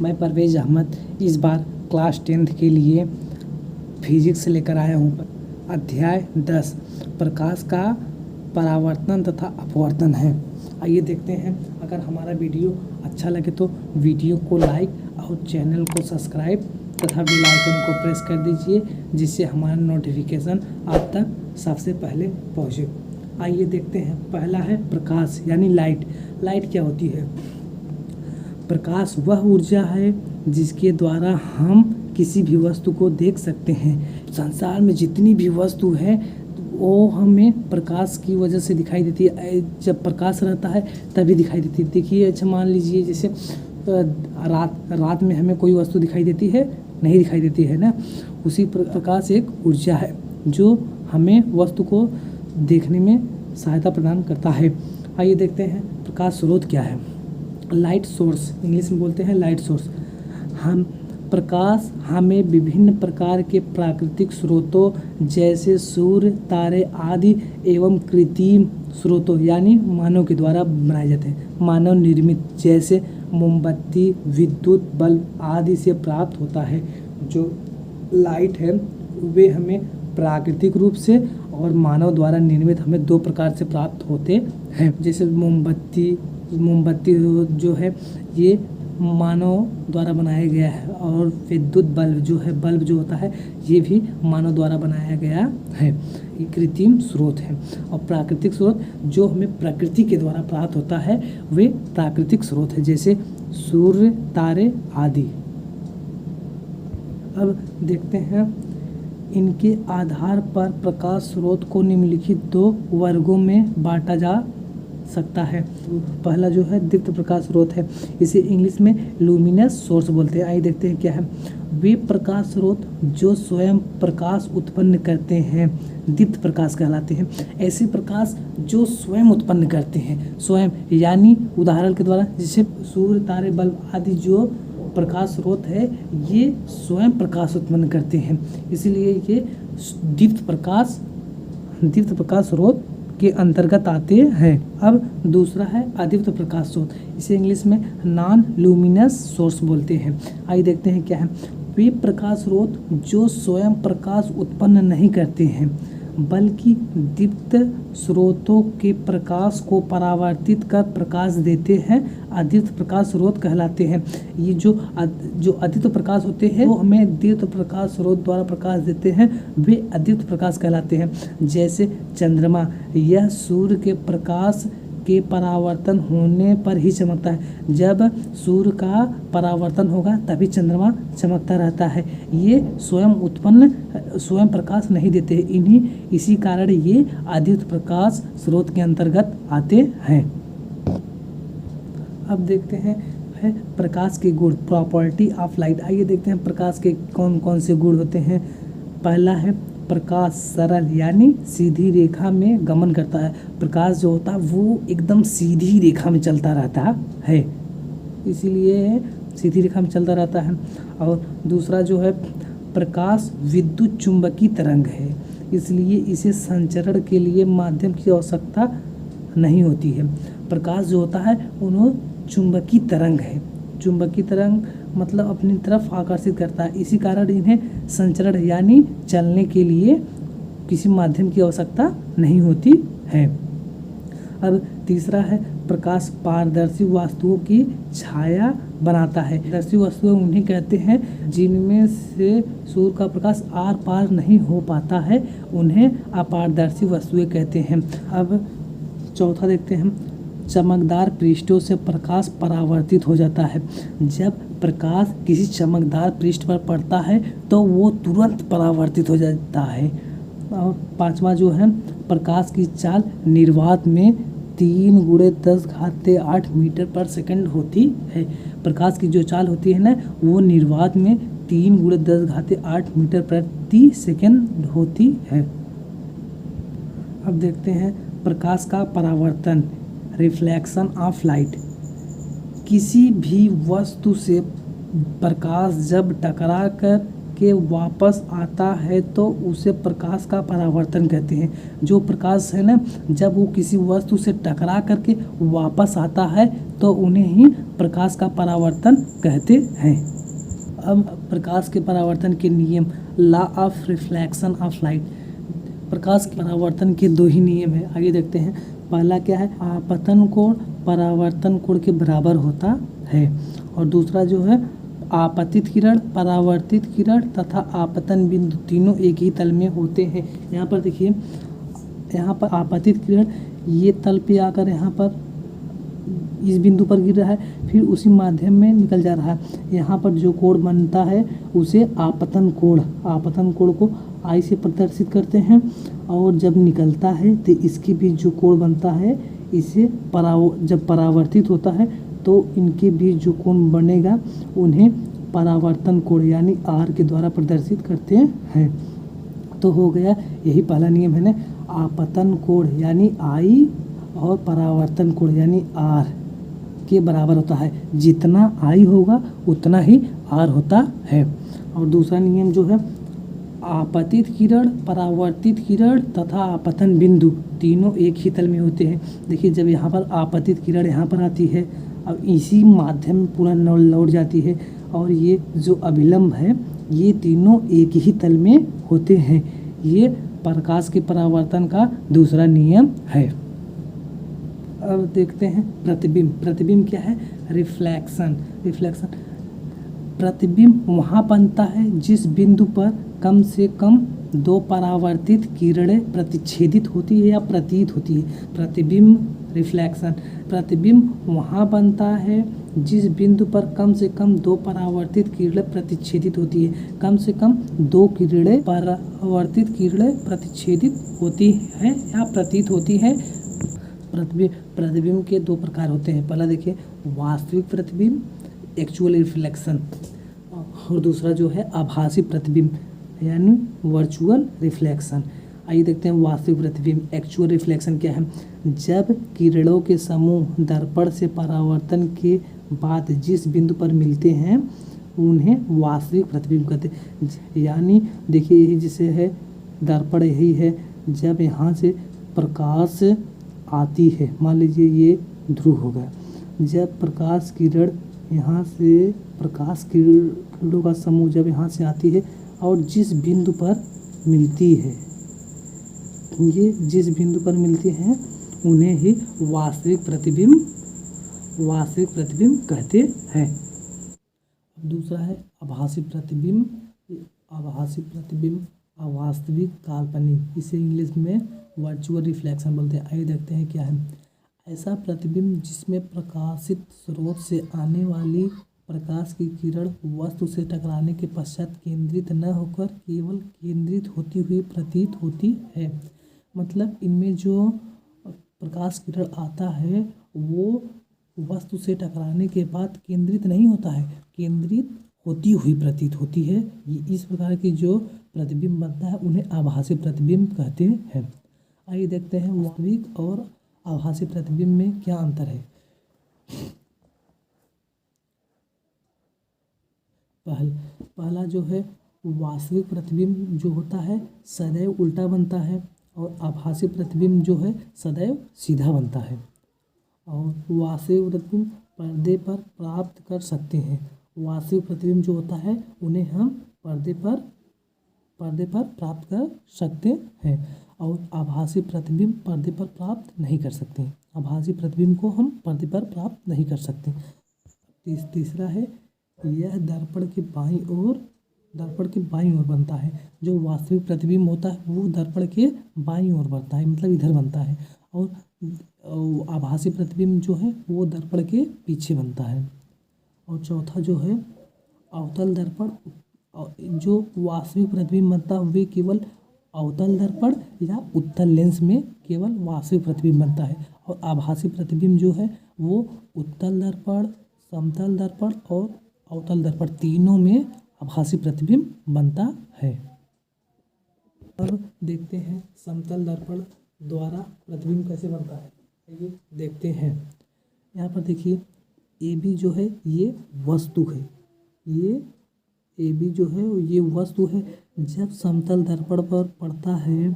मैं परवेज़ अहमद इस बार class 10th के लिए फिजिक्स लेकर आया हूँ। अध्याय 10 प्रकाश का परावर्तन तथा अपवर्तन है। आइए देखते हैं। अगर हमारा वीडियो अच्छा लगे तो वीडियो को लाइक और चैनल को सब्सक्राइब तथा बेल आइकन को प्रेस कर दीजिए, जिससे हमारा नोटिफिकेशन आप तक सबसे पहले पहुँचे। आइए देखते हैं। पहला है प्रकाश यानी लाइट। लाइट क्या होती है? प्रकाश वह ऊर्जा है जिसके द्वारा हम किसी भी वस्तु को देख सकते हैं। संसार में जितनी भी वस्तु है वो हमें प्रकाश की वजह से दिखाई देती है। जब प्रकाश रहता है तभी दिखाई देती है। देखिए, अच्छा मान लीजिए जैसे रात में हमें कोई वस्तु दिखाई देती है, नहीं दिखाई देती है ना। उसी प्रकाश एक ऊर्जा है जो हमें वस्तु को देखने में सहायता प्रदान करता है। आइए देखते हैं प्रकाश स्रोत क्या है। लाइट सोर्स, इंग्लिश में बोलते हैं लाइट सोर्स। प्रकाश हमें विभिन्न प्रकार के प्राकृतिक स्रोतों जैसे सूर्य, तारे आदि एवं कृत्रिम स्रोतों यानी मानव के द्वारा बनाए जाते हैं, मानव निर्मित जैसे मोमबत्ती, विद्युत बल्ब आदि से प्राप्त होता है। जो लाइट है वे हमें प्राकृतिक रूप से और मानव द्वारा निर्मित हमें दो प्रकार से प्राप्त होते हैं। जैसे मोमबत्ती जो है ये मानव द्वारा बनाया गया है, और विद्युत बल्ब जो होता है ये भी मानव द्वारा बनाया गया है। ये कृत्रिम स्रोत है। और प्राकृतिक स्रोत जो हमें प्रकृति के द्वारा प्राप्त होता है वे प्राकृतिक स्रोत है, जैसे सूर्य, तारे आदि। अब देखते हैं। इनके आधार पर प्रकाश स्रोत को निम्नलिखित दो वर्गों में बांटा जा सकता है। पहला जो है दीप्त प्रकाश स्रोत है, इसे इंग्लिश में लुमिनस सोर्स बोलते हैं। आइए देखते हैं क्या है। वे प्रकाश स्रोत जो स्वयं प्रकाश उत्पन्न करते हैं दीप्त प्रकाश कहलाते हैं। ऐसे प्रकाश जो स्वयं उत्पन्न करते हैं, स्वयं यानी उदाहरण के द्वारा, जैसे सूर्य, तारे, बल्ब आदि जो प्रकाश स्रोत है ये स्वयं प्रकाश उत्पन्न करते हैं, इसलिए ये दीप्त प्रकाश स्रोत के अंतर्गत आते हैं। अब दूसरा है अदीप्त प्रकाश स्रोत, इसे इंग्लिश में नॉन लुमिनस सोर्स बोलते हैं। आइए देखते हैं क्या है। वे प्रकाश स्रोत जो स्वयं प्रकाश उत्पन्न नहीं करते हैं बल्कि दीप्त स्रोतों के प्रकाश को परावर्तित कर प्रकाश देते हैं, अदीप्त प्रकाश स्रोत कहलाते हैं। ये जो अदीप्त प्रकाश होते हैं वो हमें दीप्त प्रकाश स्रोत द्वारा प्रकाश देते हैं, वे अदीप्त प्रकाश कहलाते हैं। जैसे चंद्रमा, यह सूर्य के प्रकाश के परावर्तन होने पर ही चमकता है। जब सूर्य का परावर्तन होगा तभी चंद्रमा चमकता रहता है। ये स्वयं प्रकाश नहीं देते। इसी कारण ये अदीप्त प्रकाश स्रोत के अंतर्गत आते हैं। अब देखते हैं प्रकाश के गुण, प्रॉपर्टी ऑफ लाइट। आइए देखते हैं प्रकाश के कौन कौन से गुण होते हैं। पहला है प्रकाश सरल यानी सीधी रेखा में गमन करता है। प्रकाश जो होता है वो एकदम सीधी रेखा में चलता रहता है, इसीलिए सीधी रेखा में चलता रहता है। और दूसरा जो है प्रकाश विद्युत चुंबकीय तरंग है, इसलिए इसे संचरण के लिए माध्यम की आवश्यकता नहीं होती है। प्रकाश जो होता है उन्हें चुंबकीय तरंग है, चुंबकीय तरंग मतलब अपनी तरफ आकर्षित करता है, इसी कारण इन्हें संचरण यानी चलने के लिए किसी माध्यम की आवश्यकता नहीं होती है। अब तीसरा है प्रकाश पारदर्शी वस्तुओं की छाया बनाता है। पारदर्शी वस्तुएं उन्हें कहते हैं जिनमें से सूर्य का प्रकाश आर पार नहीं हो पाता है, उन्हें अपारदर्शी वस्तुएं कहते हैं। अब चौथा देखते हैं। चमकदार पृष्ठों से प्रकाश परावर्तित हो जाता है। जब प्रकाश किसी चमकदार पृष्ठ पर पड़ता है तो वो तुरंत परावर्तित हो जाता है। और पांचवा जो है प्रकाश की चाल निर्वात में 3 × 10⁸ मीटर पर सेकंड होती है। प्रकाश की जो चाल होती है ना वो निर्वात में 3 × 10⁸ मीटर प्रति सेकंड होती है। अब देखते हैं प्रकाश का परावर्तन, रिफ्लेक्शन ऑफ लाइट। किसी भी वस्तु से प्रकाश जब टकरा कर के वापस आता है तो उसे प्रकाश का परावर्तन कहते हैं। जो प्रकाश है ना जब वो किसी वस्तु से टकरा करके वापस आता है तो उन्हें ही प्रकाश का परावर्तन कहते हैं। अब प्रकाश के परावर्तन के नियम, law of reflection of light. प्रकाश के परावर्तन के दो ही नियम है, आगे देखते हैं। पहला क्या है, आपतन कोण परावर्तन कोण के बराबर होता है, और दूसरा जो है आपतित किरण, परावर्तित किरण तथा आपतन बिंदु तीनों एक ही तल में होते हैं। यहाँ पर देखिए, यहाँ पर आपतित किरण ये तल पे आकर यहाँ पर इस बिंदु पर गिर रहा है, फिर उसी माध्यम में निकल जा रहा है। यहाँ पर जो कोण बनता है उसे आपतन कोण को आई से प्रदर्शित करते हैं, और जब निकलता है तो इसके बीच जो कोण बनता है इसे जब परावर्तित होता है तो इनके बीच जो कोण बनेगा उन्हें परावर्तन कोण यानी आर के द्वारा प्रदर्शित करते हैं। तो हो गया, यही पहला नियम है ना, आपतन कोण यानी आई और परावर्तन कोण यानी आर के बराबर होता है। जितना आई होगा उतना ही आर होता है। और दूसरा नियम जो है, आपतित किरण, परावर्तित किरण तथा आपतन बिंदु तीनों एक ही तल में होते हैं। देखिए, जब यहाँ पर आपतित किरण यहाँ पर आती है, अब इसी माध्यम में पूरा लौट जाती है, और ये जो अभिलंब है ये तीनों एक ही तल में होते हैं। ये प्रकाश के परावर्तन का दूसरा नियम है। अब देखते हैं प्रतिबिंब क्या है, रिफ्लेक्शन। प्रतिबिंब वहाँ बनता है जिस बिंदु पर कम से कम दो परावर्तित किरणें प्रतिच्छेदित होती है या प्रतीत होती है। प्रतिबिंब वहाँ बनता है जिस बिंदु पर कम से कम दो परावर्तित किरणें प्रतिच्छेदित होती है। कम से कम दो परावर्तित किरणें प्रतिच्छेदित होती है या प्रतीत होती है। प्रतिबिंब के दो प्रकार होते हैं। पहला देखिए, वास्तविक प्रतिबिंब, एक्चुअल रिफ्लेक्शन, और दूसरा जो है आभासी प्रतिबिंब यानी वर्चुअल रिफ्लेक्शन। आइए देखते हैं वास्तविक प्रतिबिंब, एक्चुअल रिफ्लेक्शन क्या है। जब किरणों के समूह दर्पण से परावर्तन के बाद जिस बिंदु पर मिलते हैं उन्हें वास्तविक प्रतिबिंब कहते हैं। यानी देखिए, यही जिसे है दर्पण, यही है जब यहाँ से प्रकाश आती है, मान लीजिए ये ध्रुव हो गया, जब प्रकाश किरण यहाँ से, प्रकाश किरणों का समूह जब यहाँ से आती है और जिस बिंदु पर मिलती है, ये जिस बिंदु पर मिलती हैं उन्हें ही वास्तविक प्रतिबिंब कहते हैं। दूसरा है आभासी प्रतिबिंब, अवास्तविक काल्पनिक, इसे इंग्लिश में वर्चुअल रिफ्लेक्शन बोलते हैं। आइए देखते हैं क्या है। ऐसा प्रतिबिंब जिसमें प्रकाशित स्रोत से आने वाली प्रकाश की किरण वस्तु से टकराने के पश्चात केंद्रित न होकर केवल केंद्रित होती हुई प्रतीत होती है। मतलब इनमें जो प्रकाश किरण आता है वो वस्तु से टकराने के बाद केंद्रित नहीं होता है, केंद्रित होती हुई प्रतीत होती है। ये इस प्रकार की जो प्रतिबिंब बनता है उन्हें आभासी प्रतिबिंब कहते हैं। आइए देखते हैं वास्तविक और आभासी प्रतिबिंब में क्या अंतर है। पहला जो है, वास्तविक प्रतिबिंब जो होता है सदैव उल्टा बनता है, और आभासी प्रतिबिंब जो है सदैव सीधा बनता है। और वास्तविक प्रतिबिंब पर्दे पर प्राप्त कर सकते हैं। वास्तविक प्रतिबिंब जो होता है उन्हें हम पर्दे पर प्राप्त कर सकते हैं, और आभासी प्रतिबिंब पर्दे पर प्राप्त नहीं कर सकते। आभासी प्रतिबिंब को हम पर्दे पर प्राप्त नहीं कर सकते। तीसरा है, यह दर्पण के बाईं ओर बनता है। जो वास्तविक प्रतिबिंब होता है वो दर्पण के बाईं ओर बनता है, मतलब इधर बनता है, और आभासी प्रतिबिंब जो है वो दर्पण के पीछे बनता है। और चौथा जो है अवतल दर्पण, जो वास्तविक प्रतिबिंब बनता है वे केवल अवतल दर्पण या उत्तल लेंस में केवल वास्तविक प्रतिबिंब बनता है, और आभासी प्रतिबिंब जो है वो उत्तल दर्पण, समतल दर्पण और अवतल दर्पण तीनों में आभासी प्रतिबिंब बनता है। अब देखते हैं समतल दर्पण द्वारा प्रतिबिंब कैसे बनता है, ये देखते हैं। यहाँ पर देखिए, ए बी जो है ये वस्तु है, ये ए बी जो है ये वस्तु है। जब समतल दर्पण पर पड़ता है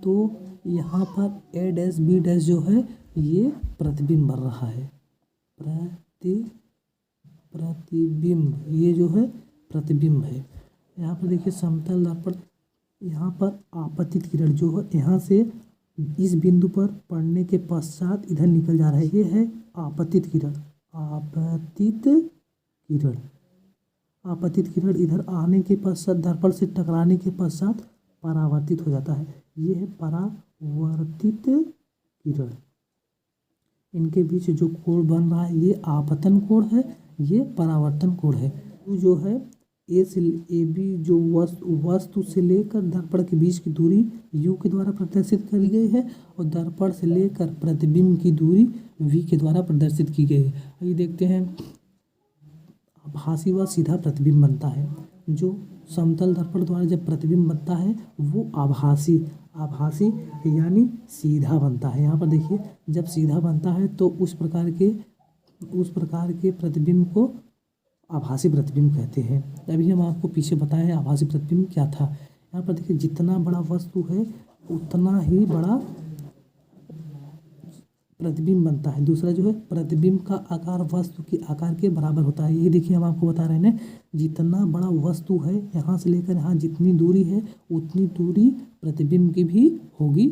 तो यहाँ पर ए डैश बी डैश जो है ये प्रतिबिंब बन रहा है, प्रतिबिंब, ये जो है प्रतिबिंब है। यहाँ पर देखिए समतल दर्पण, यहाँ पर आपतित किरण जो है यहाँ से इस बिंदु पर पड़ने के पश्चात इधर निकल जा रहा है, ये है आपतित किरण। आपतित किरण, आपतित किरण इधर आने के पश्चात दर्पण से टकराने के पश्चात परावर्तित हो जाता है, ये है परावर्तित किरण। इनके बीच जो कोण बन रहा है ये आपतन कोण है, ये परावर्तन कोण है। जो है ए से ए बी जो वस्तु से लेकर दर्पण के बीच की दूरी यू के द्वारा प्रदर्शित करी गई है और दर्पण से लेकर प्रतिबिंब की दूरी वी के द्वारा प्रदर्शित की गई है। ये देखते हैं आभासी व सीधा प्रतिबिंब बनता है। जो समतल दर्पण द्वारा जब प्रतिबिंब बनता है वो आभासी यानी सीधा बनता है। यहाँ पर देखिए जब सीधा बनता है तो उस प्रकार के प्रतिबिंब को आभासी प्रतिबिंब कहते हैं। अभी हम आपको पीछे बताए हैं आभासी प्रतिबिंब क्या था। यहाँ पर देखिए जितना बड़ा वस्तु है उतना ही बड़ा प्रतिबिंब बनता है। दूसरा जो है प्रतिबिंब का आकार वस्तु के आकार के बराबर होता है। ये देखिए हम आपको बता रहे हैं जितना बड़ा वस्तु है यहाँ से लेकर यहाँ जितनी दूरी है उतनी दूरी प्रतिबिंब की भी होगी।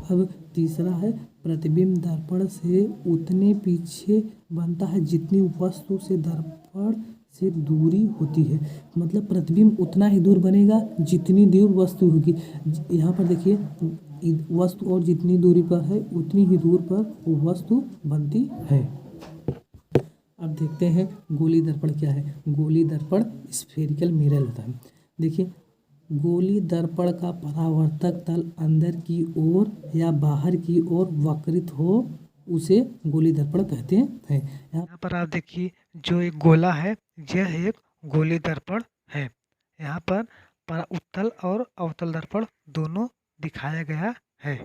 अब तीसरा है प्रतिबिंब दर्पण से उतने पीछे बनता है जितनी वस्तु से दर्पण से दूरी होती है। मतलब प्रतिबिंब उतना ही दूर बनेगा जितनी दूर वस्तु होगी। यहाँ पर देखिए वस्तु और जितनी दूरी पर है उतनी ही दूर पर वस्तु बनती है। अब देखते हैं गोली दर्पण क्या है। गोली दर्पण स्फेरिकल मिरर होता है। देखिए गोली दर्पण का परावर्तक तल अंदर की ओर या बाहर की ओर वक्रित हो उसे गोली दर्पण कहते हैं। यहाँ पर आप देखिए जो एक गोला है यह एक गोली दर्पण है। यहाँ पर उत्तल और अवतल दर्पण दोनों दिखाया गया है।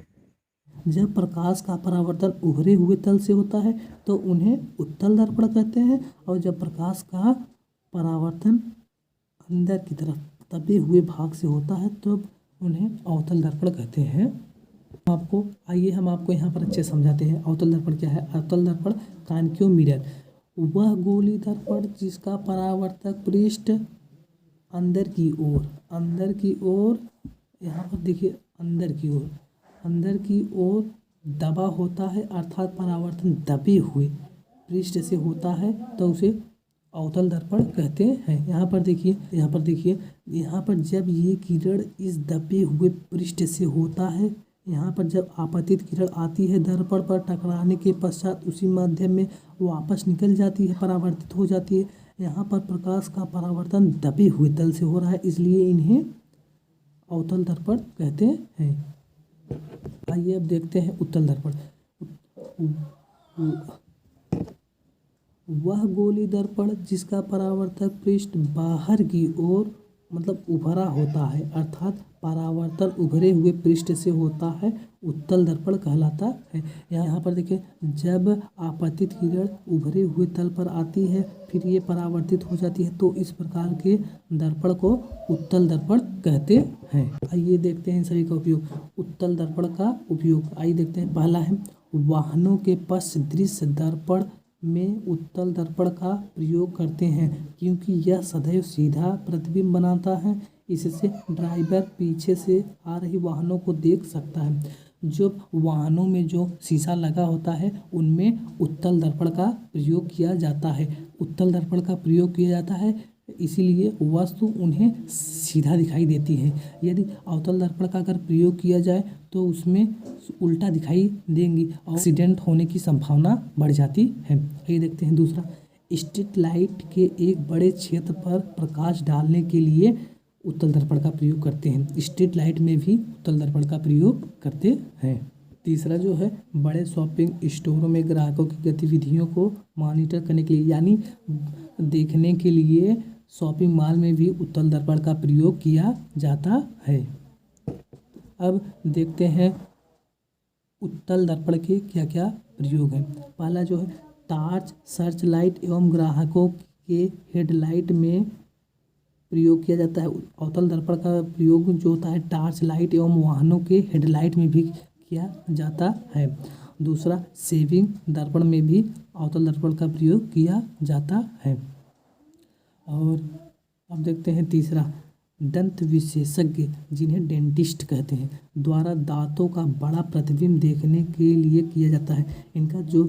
जब प्रकाश का परावर्तन उभरे हुए तल से होता है तो उन्हें उत्तल दर्पण कहते हैं और जब प्रकाश का परावर्तन अंदर की तरफ दबे हुए भाग से होता है तो उन्हें अवतल दर्पण कहते हैं। आइए हम आपको यहाँ पर अच्छे समझाते हैं अवतल दर्पण क्या है। अवतल दर्पण कॉन्केव मिरर वह गोली दर्पण जिसका परावर्तक पृष्ठ अंदर की ओर यहाँ पर देखिए अंदर की ओर दबा होता है अर्थात परावर्तन दबे हुए पृष्ठ से होता है तो उसे अवतल दर्पण कहते हैं। यहाँ पर देखिए यहाँ पर जब ये किरण इस दबे हुए पृष्ठ से होता है, यहाँ पर जब आपतित किरण आती है दर्पण पर टकराने के पश्चात उसी माध्यम में वापस निकल जाती है, परावर्तित हो जाती है। यहाँ पर प्रकाश का परावर्तन दबे हुए तल से हो रहा है इसलिए इन्हें अवतल दर्पण कहते हैं। आइए अब देखते हैं उत्तल दर्पण। वह गोली दर्पण जिसका परावर्तक पृष्ठ बाहर की ओर मतलब उभरा होता है अर्थात परावर्तन उभरे हुए पृष्ठ से होता है उत्तल दर्पण कहलाता है। यहाँ पर देखिए जब आपतित किरण उभरे हुए तल पर आती है फिर ये परावर्तित हो जाती है तो इस प्रकार के दर्पण को उत्तल दर्पण कहते हैं। आइए देखते हैं सभी का उपयोग। उत्तल दर्पण का उपयोग आइए देखते हैं। पहला है वाहनों के पश्च दृश्य दर्पण में उत्तल दर्पण का प्रयोग करते हैं क्योंकि यह सदैव सीधा प्रतिबिंब बनाता है। इससे ड्राइवर पीछे से आ रही वाहनों को देख सकता है। जो वाहनों में जो शीशा लगा होता है उनमें उत्तल दर्पण का प्रयोग किया जाता है। उत्तल दर्पण का प्रयोग किया जाता है इसीलिए वस्तु उन्हें सीधा दिखाई देती है। यदि अवतल दर्पण का अगर प्रयोग किया जाए तो उसमें उल्टा दिखाई देंगी और एक्सीडेंट होने की संभावना बढ़ जाती है। ये देखते हैं दूसरा, स्ट्रीट लाइट के एक बड़े क्षेत्र पर प्रकाश डालने के लिए उत्तल दर्पण का प्रयोग करते हैं। स्ट्रीट लाइट में भी उत्तल दर्पण का प्रयोग करते हैं। तीसरा जो है बड़े शॉपिंग स्टोरों में ग्राहकों की गतिविधियों को मॉनिटर करने के लिए यानी देखने के लिए शॉपिंग मॉल में भी उत्तल दर्पण का प्रयोग किया जाता है। अब देखते हैं उत्तल दर्पण के क्या क्या प्रयोग हैं। पहला जो है टार्च सर्च लाइट एवं ग्राहकों के हेडलाइट में प्रयोग किया जाता है। अवतल दर्पण का प्रयोग जो होता है टार्च लाइट एवं वाहनों के हेडलाइट में भी किया जाता है। दूसरा सेविंग दर्पण में भी अवतल दर्पण का प्रयोग किया जाता है। और अब देखते हैं तीसरा, दंत विशेषज्ञ जिन्हें डेंटिस्ट कहते हैं द्वारा दांतों का बड़ा प्रतिबिंब देखने के लिए किया जाता है। इनका जो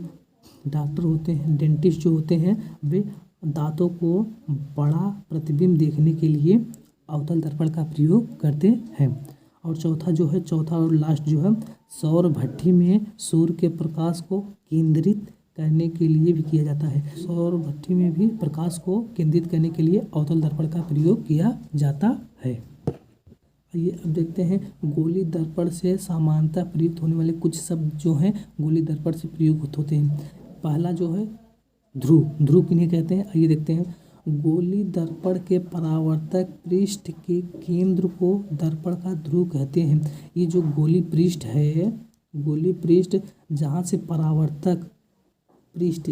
डॉक्टर होते हैं, डेंटिस्ट जो होते हैं, वे दांतों को बड़ा प्रतिबिंब देखने के लिए अवतल दर्पण का प्रयोग करते हैं। और चौथा और लास्ट जो है, सौर भट्ठी में सूर्य के प्रकाश को केंद्रित करने के लिए भी किया जाता है। सौर भट्ठी में भी प्रकाश को केंद्रित करने के लिए अवतल दर्पण का प्रयोग किया जाता है। आइए अब देखते हैं गोली दर्पण से समानता प्रयुक्त होने वाले कुछ शब्द जो हैं गोली दर्पण से प्रयुक्त होते हैं। पहला जो है ध्रुव किन्हें कहते हैं, आइए देखते हैं। गोली दर्पण के परावर्तक पृष्ठ के केंद्र को दर्पण का ध्रुव कहते हैं। ये जो गोली पृष्ठ जहाँ से परावर्तक पृष्ठ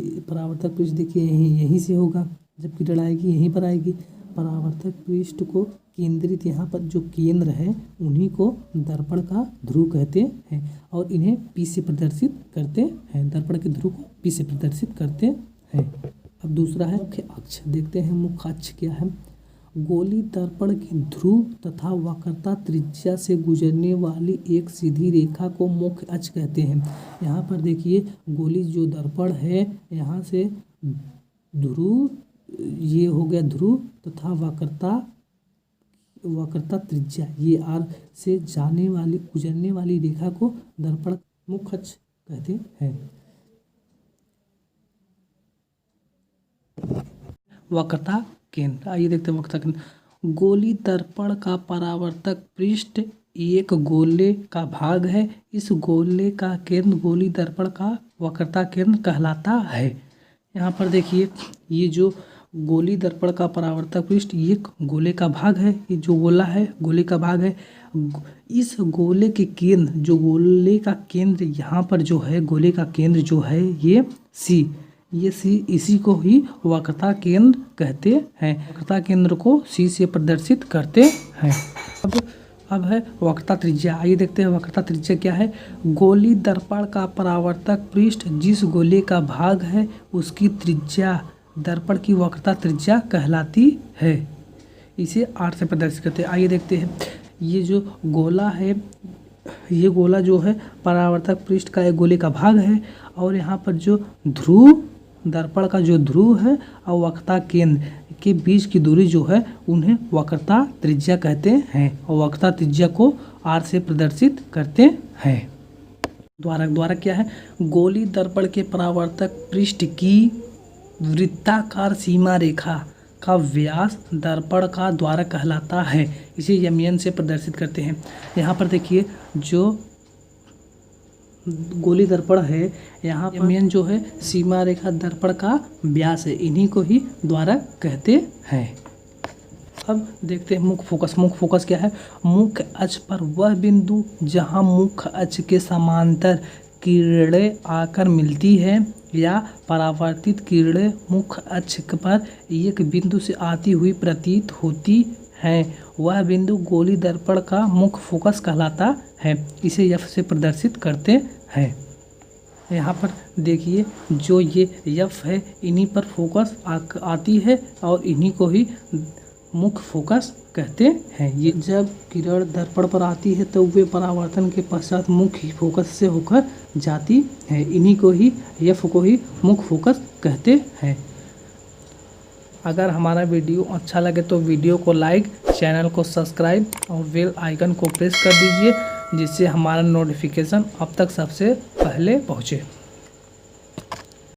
देखिए यहीं से होगा, जब किरण आएगी यहीं पर आएगी। परावर्तक पृष्ठ को केंद्रित यहाँ पर जो केंद्र है उन्हीं को दर्पण का ध्रुव कहते हैं और इन्हें P से प्रदर्शित करते हैं। दर्पण के ध्रुव को P से प्रदर्शित करते हैं। अब दूसरा है मुख्य अक्ष। देखते हैं मुख्य अक्ष क्या है। गोली दर्पण की ध्रुव तथा वक्रता त्रिज्या से गुजरने वाली एक सीधी रेखा को मुख्य अक्ष कहते हैं। यहाँ पर देखिए गोली जो दर्पण है, यहाँ से ध्रुव, ये हो गया ध्रुव तथा वक्रता त्रिज्या, ये आर से गुजरने वाली रेखा को दर्पण मुख्य अक्ष कहते हैं। वक्रता केंद्र, आइए देखते हैं वक्रता केंद्र। गोली दर्पण का परावर्तक पृष्ठ एक गोले का भाग है। इस गोले का केंद्र गोली दर्पण का वक्रता केंद्र कहलाता है। यहाँ पर देखिए ये जो गोली दर्पण का परावर्तक पृष्ठ एक गोले का भाग है, ये जो गोला है गोले का भाग है। इस गोले के केंद्र, जो गोले का केंद्र यहाँ पर जो है, गोले का केंद्र जो है ये सी, इसी को ही वक्रता केंद्र कहते हैं। वक्रता केंद्र को सी से प्रदर्शित करते हैं। अब है वक्रता त्रिज्या। आइए देखते हैं वक्रता त्रिज्या क्या है। गोली दर्पण का परावर्तक पृष्ठ जिस गोले का भाग है उसकी त्रिज्या दर्पण की वक्रता त्रिज्या कहलाती है। इसे R से प्रदर्शित करते हैं। आइए देखते हैं ये जो गोला है, ये गोला जो है परावर्तक पृष्ठ का एक गोले का भाग है और यहाँ पर जो ध्रुव, दर्पण का जो ध्रुव है और वक्रता केंद्र के बीच की दूरी जो है उन्हें वक्रता त्रिज्या कहते हैं और वक्रता त्रिज्या को R से प्रदर्शित करते हैं। द्वारक क्या है। गोली दर्पण के परावर्तक पृष्ठ की वृत्ताकार सीमा रेखा का व्यास दर्पण का द्वारक कहलाता है। इसे यमयन से प्रदर्शित करते हैं। यहाँ पर देखिए जो गोली दर्पण है, यहाँ यमयन जो है सीमा रेखा दर्पण का व्यास है, इन्हीं को ही द्वारक कहते हैं। अब देखते हैं मुख्य फोकस। मुख्य फोकस क्या है। मुख्य अक्ष पर वह बिंदु जहाँ मुख्य अक्ष के समांतर किरणें आकर मिलती है या परावर्तित किरणें मुख्य अक्ष पर एक बिंदु से आती हुई प्रतीत होती हैं, वह बिंदु गोली दर्पण का मुख्य फोकस कहलाता है। इसे F से प्रदर्शित करते हैं। यहाँ पर देखिए जो ये F है, इन्हीं पर फोकस आती है और इन्हीं को ही मुख्य फोकस कहते हैं। ये जब किरण दर्पण पर आती है तो वे परावर्तन के पश्चात मुख्य फोकस से होकर जाती है, इन्हीं को ही F को ही मुख्य फोकस कहते हैं। अगर हमारा वीडियो अच्छा लगे तो वीडियो को लाइक, चैनल को सब्सक्राइब और बेल आइकन को प्रेस कर दीजिए, जिससे हमारा नोटिफिकेशन अब तक सबसे पहले पहुँचे।